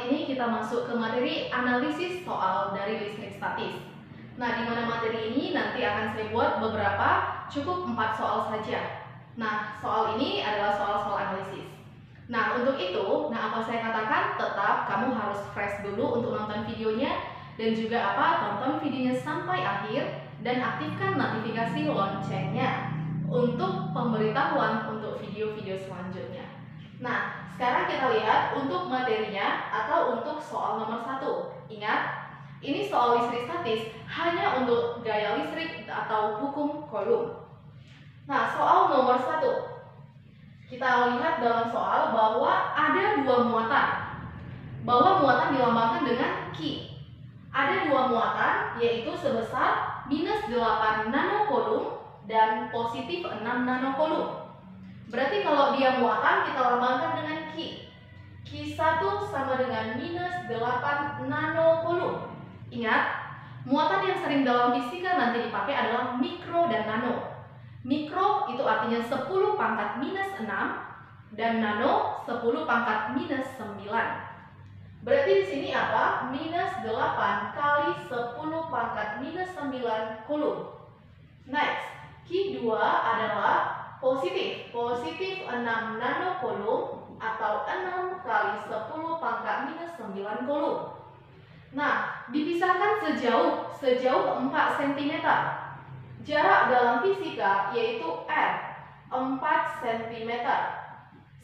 ini kita masuk ke materi analisis soal dari listrik statis. Nah, di mana materi ini nanti akan saya buat beberapa, cukup 4 soal saja. Nah, soal ini adalah soal-soal analisis. Nah, untuk itu, apa saya katakan, tetap kamu harus fresh dulu untuk nonton videonya, dan juga tonton videonya sampai akhir, dan aktifkan notifikasi loncengnya untuk pemberitahuan untuk video-video selanjutnya. Nah, sekarang kita lihat untuk materinya atau untuk soal nomor 1. Ingat, ini soal listrik statis hanya untuk gaya listrik atau hukum Coulomb. Nah, soal nomor 1. Kita lihat dalam soal bahwa ada 2 muatan. Bahwa muatan dilambangkan dengan Q. Ada 2 muatan, yaitu sebesar -8 nanocoulomb dan positif 6 nanocoulomb. Berarti kalau dia muatan, kita lambangkan dengan Q. Q1 sama dengan -8 nanocoulomb. Ingat, muatan yang sering dalam fisika nanti dipakai adalah mikro dan nano. Mikro itu artinya 10 pangkat -6 dan nano 10 pangkat -9. Berarti di sini apa? -8 kali 10 pangkat -9 coulomb. Next, Q2 adalah positif 6 nanocoulomb atau 6 kali 10 pangkat -9 coulomb. Nah, dipisahkan sejauh 4 cm. Jarak dalam fisika yaitu R, 4 cm.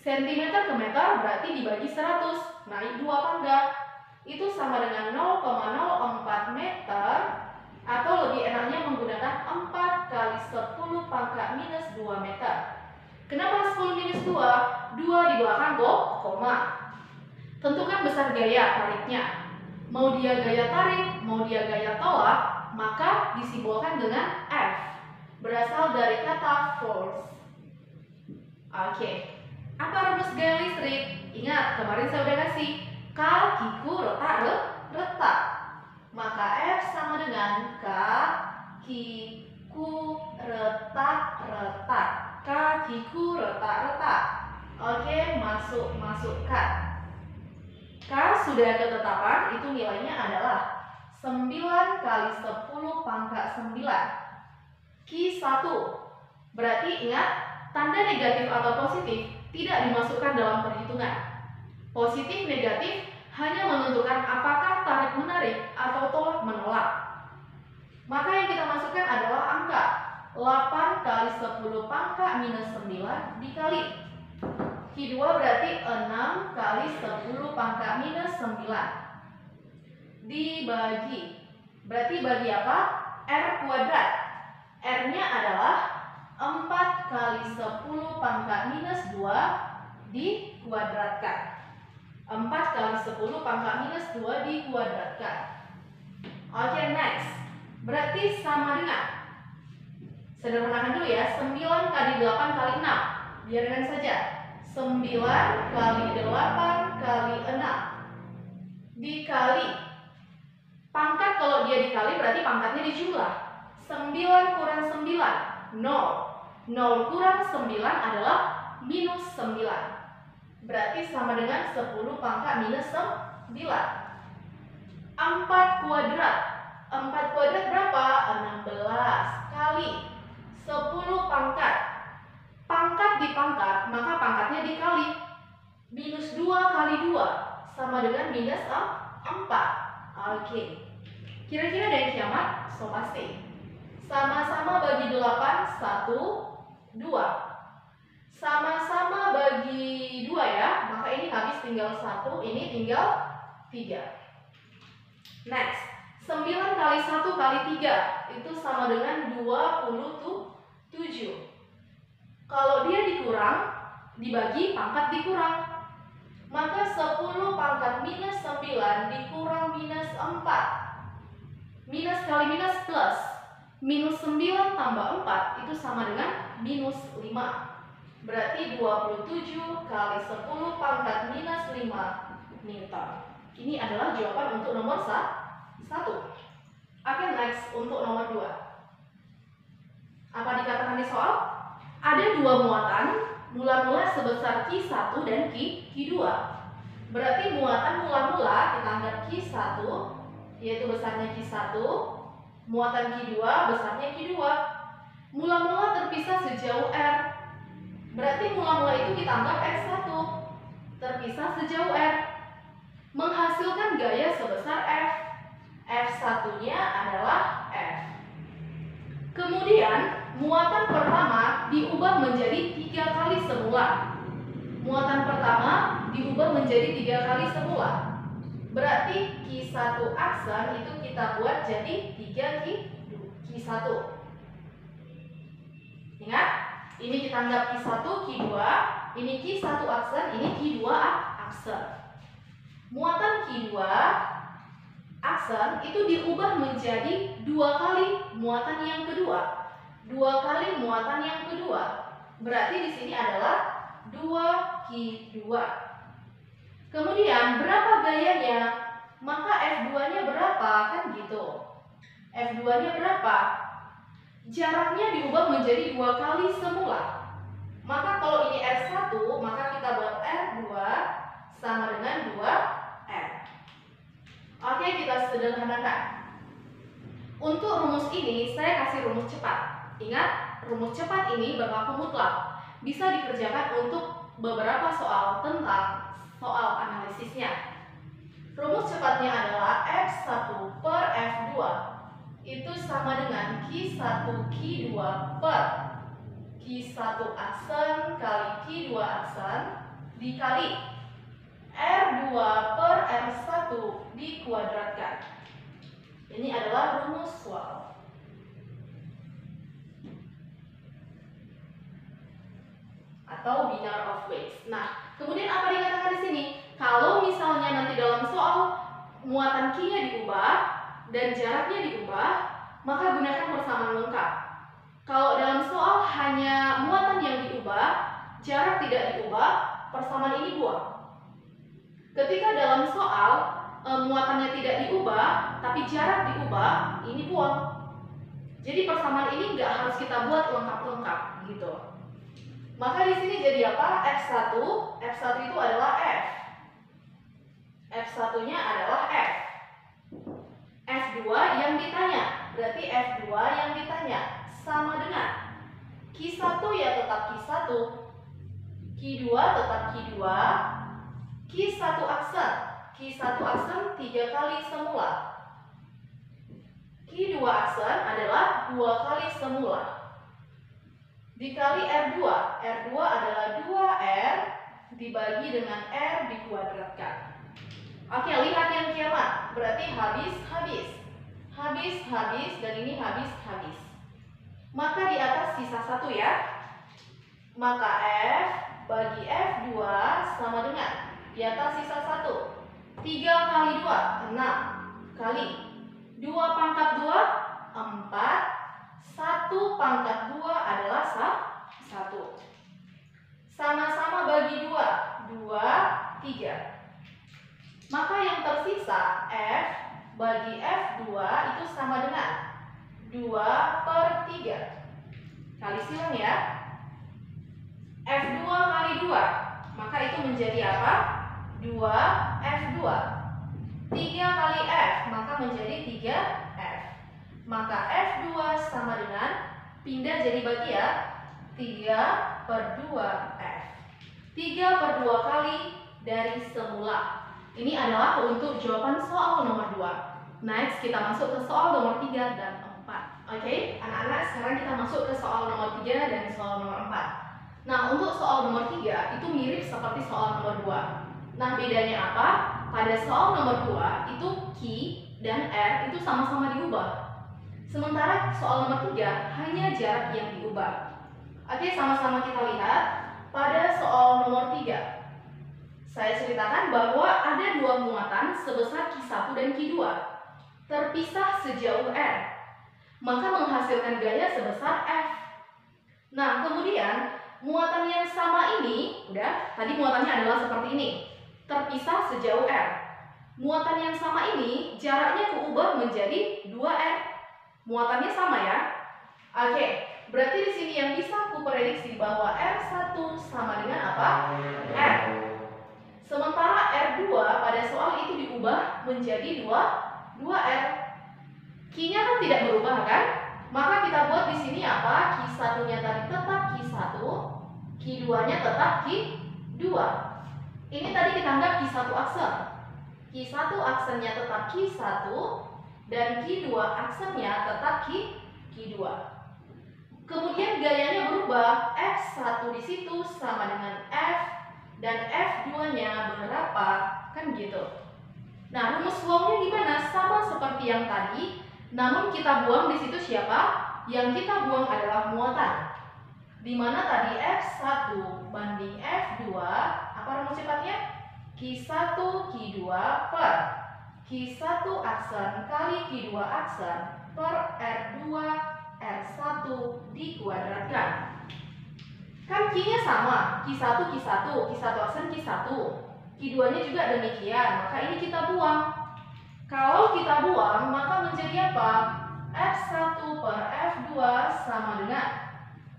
Cm ke meter berarti dibagi 100, naik 2 pangkat. Itu sama dengan 0,04 meter, atau lebih enaknya menggunakan 4 kali 10 pangkat -2 meter. Kenapa 10 minus 2? 2 di belakang koma. Tentukan besar gaya tariknya. Mau dia gaya tarik, mau dia gaya tolak, maka disimbolkan dengan F. Berasal dari kata force. Oke. Apa rumus gaya listrik? Ingat, kemarin saya udah kasih. Kakiku retak. Maka F sama dengan kakiku retak. Kakiku retak. Oke, masukkan. K sudah ketetapan, itu nilainya adalah 9 kali 10 pangkat 9. Q1. Berarti ingat, tanda negatif atau positif tidak dimasukkan dalam perhitungan. Positif negatif hanya menentukan apakah tarik menarik atau tolak menolak. Maka yang kita masukkan adalah angka 8 kali 10 pangkat -9 dikali Q2 berarti 6 kali 10 pangkat -9 dibagi. Berarti bagi apa? R kuadrat. R-nya adalah 4 kali 10 pangkat -2 dikuadratkan. 4 kali 10 pangkat -2 dikuadratkan. Oke, next. Berarti sama dengan, sederhanakan dulu ya, 9 kali 8 kali 6. Biarkan saja. 9 kali 8 kali 6 dikali. Pangkat kalau dia dikali berarti pangkatnya dijumlah. 9 kurang 9, 0. 0 kurang 9 adalah -9. Berarti sama dengan 10 pangkat -9. 4 kuadrat. 4 kuadrat berapa? 16 kali 10 pangkat. Pangkat dipangkat, maka pangkatnya dikali. -2 kali 2 sama dengan -4. Oke. Kira-kira ada yang kiamat? So pasti. Sama-sama bagi 8, 1, 2. Sama-sama bagi 2 ya. Maka ini habis tinggal 1, ini tinggal 3. Next. 9 kali 1 kali 3 itu sama dengan 27. Kalau dia dikurang, dibagi, pangkat dikurang. Maka 10 pangkat -9 dikurang -4. Minus kali minus plus. -9 tambah 4 itu sama dengan -5. Berarti 27 kali 10 pangkat -5 Newton. Ini adalah jawaban untuk nomor 1. Oke, next untuk nomor 2. Apa dikatakan di soal? Ada 2 muatan, mula-mula sebesar Q1 dan Q2. Berarti muatan mula-mula kita anggap Q1, yaitu besarnya Q1. Muatan Q2 besarnya Q2. Mula-mula terpisah sejauh R. Berarti mula-mula itu kita anggap R1, terpisah sejauh R. Menghasilkan gaya sebesar F. F1-nya adalah F. Kemudian muatan pertama diubah menjadi 3 kali semula. Muatan pertama diubah menjadi 3 kali semula. Berarti Q1 aksen itu kita buat jadi 3 Q1. Ingat, ini kita anggap Q1, Q2, ini Q1 aksen, ini Q2 aksen. Muatan Q2 aksen itu diubah menjadi 2 kali muatan yang kedua. 2 kali muatan yang kedua. Berarti di sini adalah 2Q2. Kemudian berapa gayanya? Maka F2-nya berapa? Kan gitu. F2-nya berapa? Jaraknya diubah menjadi 2 kali semula. Maka kalau ini R1, maka kita buat R2 sama dengan 2R. Oke, kita sederhanakan. Untuk rumus ini, saya kasih rumus cepat. Ingat, rumus cepat ini berlaku mutlak. Bisa dikerjakan untuk beberapa soal tentang soal analisisnya. Rumus cepatnya adalah F1 per F2 itu sama dengan Q1 Q2 per Q1 aksen kali Q2 aksen dikali R2 per R1 dikuadratkan. Ini adalah rumus soal. Atau binar of weights. Nah, kemudian apa dikatakan di sini? Kalau misalnya nanti dalam soal muatan Q-nya diubah dan jaraknya diubah, maka gunakan persamaan lengkap. Kalau dalam soal hanya muatan yang diubah, jarak tidak diubah, persamaan ini buang. Ketika dalam soal muatannya tidak diubah, tapi jarak diubah, ini buang. Jadi persamaan ini nggak harus kita buat lengkap-lengkap gitu. Maka di sini jadi apa? F1 itu adalah F. F1-nya adalah F. F2 yang ditanya, berarti F2 yang ditanya sama dengan Q1 ya tetap Q1, Q2 tetap Q2, Q1 aksen. Q1 aksen 3 kali semula. Q2 aksen adalah 2 kali semula. Dikali R2. R2 adalah 2R dibagi dengan R dikuadratkan. Oke, lihat yang kiamat. Berarti habis, dan ini habis. Maka di atas sisa 1 ya. Maka F bagi F2 sama dengan di atas sisa 1. 3 kali 2, 6 kali 2 pangkat 2, 4. 1 pangkat 2 adalah 1. Sama-sama bagi 2, 3. Maka yang tersisa F bagi F2 itu sama dengan 2/3. Kali silang ya. F2 kali 2, maka itu menjadi apa? 2F2. 3 kali F, maka menjadi 3F. Maka F2 sama dengan, pindah jadi bagi ya, 3/2F. 3/2 kali dari semula. Ini adalah untuk jawaban soal nomor 2. Next, kita masuk ke soal nomor 3 dan 4. Oke, anak-anak, sekarang kita masuk ke soal nomor 3 dan soal nomor 4. Nah, untuk soal nomor 3 itu mirip seperti soal nomor 2. Nah, bedanya apa? Pada soal nomor 2 itu Q dan R itu sama-sama diubah. Sementara soal nomor 3 hanya jarak yang diubah. Oke, sama-sama kita lihat pada soal nomor 3. Saya ceritakan bahwa ada 2 muatan sebesar Q1 dan Q2 terpisah sejauh R, maka menghasilkan gaya sebesar F. Nah, kemudian muatan yang sama ini, udah, tadi muatannya adalah seperti ini, terpisah sejauh R. Muatan yang sama ini jaraknya keubah menjadi 2R. Muatannya sama ya. Oke, berarti di sini yang bisa aku prediksi bahwa R1 sama dengan apa? R. Sementara R2 pada soal itu diubah menjadi 2R. Q-nya kan tidak berubah kan? Maka kita buat di sini apa? Q1-nya tadi tetap Q1, Q2-nya tetap Q2. Ini tadi kita anggap Q1 aksen. Q1 aksennya tetap Q1 dan Q2 aksennya tetap Q2. Kemudian gayanya berubah, F1 di situ sama dengan F dan F2-nya berapa? Kan gitu. Nah, rumus buangnya gimana? Sama seperti yang tadi, namun kita buang di situ siapa? Yang kita buang adalah muatan. Di mana tadi F1 banding F2, apa rumus sifatnya? Q1 Q2 per Q1 aksen kali Q2 aksen per R2 R1 dikuadratkan. Kan Q-nya sama, Q1 aksen Q1. Q2-nya juga demikian, maka ini kita buang. Kalau kita buang, maka menjadi apa? F1 per F2 sama dengan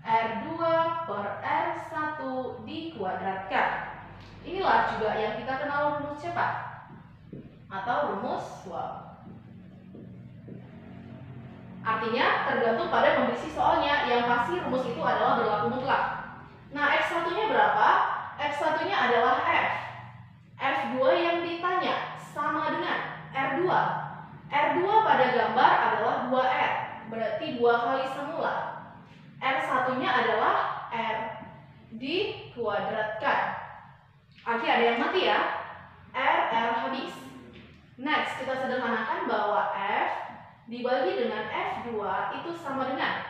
R2 per R1 dikuadratkan. Inilah juga yang kita kenal rumus cepat atau rumus swap. Artinya tergantung pada kondisi soalnya, yang pasti rumus itu adalah berlaku mutlak. Nah, F1-nya berapa? F1-nya adalah F. F2 yang ditanya sama dengan R2. R2 pada gambar adalah 2R, berarti 2 kali semula. R1-nya adalah R dikuadratkan. Oke, ada yang mati ya? R habis. Next, kita sederhanakan bahwa F dibagi dengan F2 itu sama dengan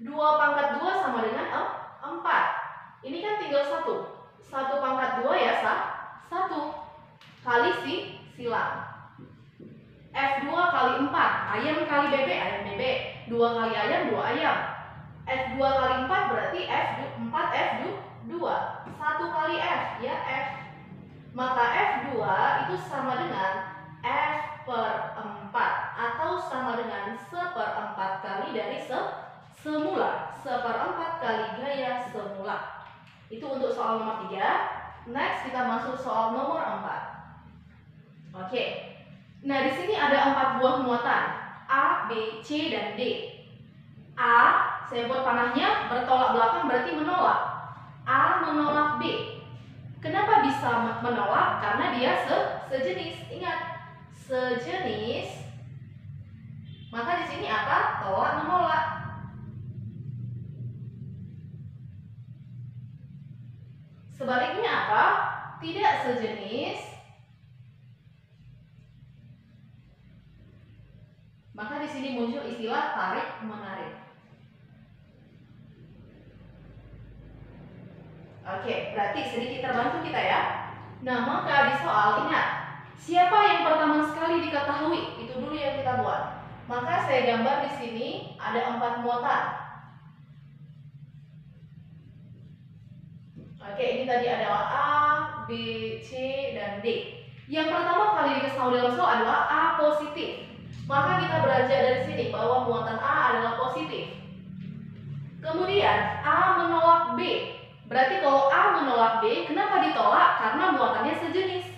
2 pangkat 2 sama dengan 4. Ini kan tinggal 1 pangkat 2 ya, 1 kali silang. F2 kali 4, ayam kali bebek, ayam bebek. 2 kali ayam, 2 ayam. F2 kali 4 berarti F4 F2. 1 kali F, ya F. Maka F2 itu sama dengan F per 4 atau sama dengan 1/4 kali dari semula. 1/4 kali gaya semula. Itu untuk soal nomor 3. Next kita masuk soal nomor 4. Oke. Nah, di sini ada 4 buah muatan, A, B, C, dan D. A, saya buat panahnya bertolak belakang berarti menolak. A menolak B. Kenapa bisa menolak? Karena dia sejenis. Ingat, sejenis. Maka di sini apa? Tolak menolak. Sebaliknya apa? Tidak sejenis. Maka di sini muncul istilah tarik menarik. Oke, berarti sedikit terbantu kita ya. Nah, maka di soal ingat, siapa yang pertama sekali diketahui? Itu dulu yang kita buat. Maka saya gambar di sini ada 4 muatan. Oke, ini tadi adalah A, B, C, dan D. Yang pertama kali diketahui dalam soal adalah A positif. Maka kita belajar dari sini bahwa muatan A adalah positif. Kemudian A menolak B. Berarti kalau A menolak B, kenapa ditolak? Karena muatannya sejenis.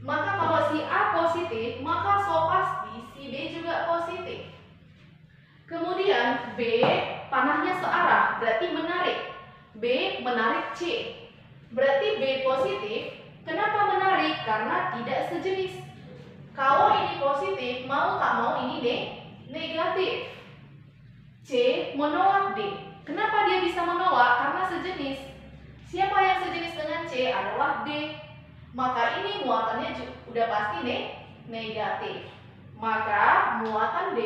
Maka kalau si A positif, maka so pasti si B juga positif. Kemudian B panahnya searah, berarti menarik. B menarik C. Berarti B positif. Kenapa menarik? Karena tidak sejenis. Kalau ini positif, mau tak mau ini negatif. C menolak D. Kenapa dia bisa menolak? Karena sejenis. Siapa yang sejenis dengan C adalah D. Maka ini muatannya udah pasti negatif. Maka muatan D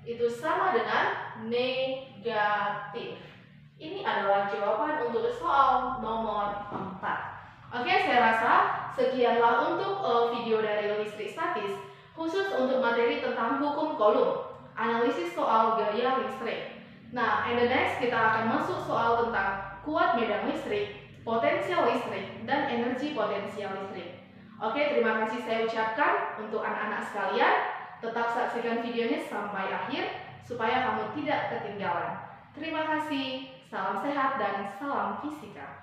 itu sama dengan negatif. Ini adalah jawaban untuk soal nomor 4. Oke, saya rasa sekianlah untuk video dari listrik statis khusus untuk materi tentang hukum Coulomb, analisis soal gaya listrik. Nah, and the next kita akan masuk soal tentang kuat medan listrik, potensial listrik, dan energi potensial listrik. Oke, terima kasih saya ucapkan untuk anak-anak sekalian. Tetap saksikan videonya sampai akhir supaya kamu tidak ketinggalan. Terima kasih, salam sehat dan salam fisika.